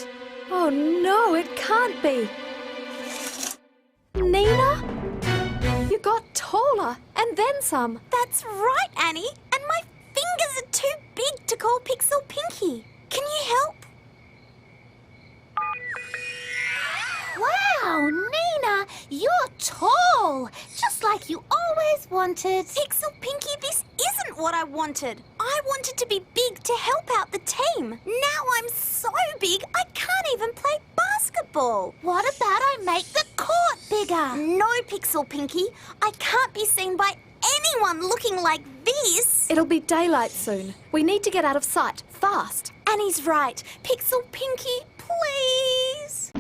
it? Oh no, it can't be. Nina? You got taller, and then some. That's right, Annie. And my fingers are too big to call Pixel Pinkie. Can you help? Wow, Nina, you're tall, just like you always wanted. Pixel Pinkie, this isn't what I wanted. I wanted to be big to help out the team. Now I'm so big I can't even play basketball. What about I make the court bigger? No, Pixel Pinkie. I can't be seen by anyone looking like this. It'll be daylight soon. We need to get out of sight, fast. Annie's right. Pixel Pinkie, please.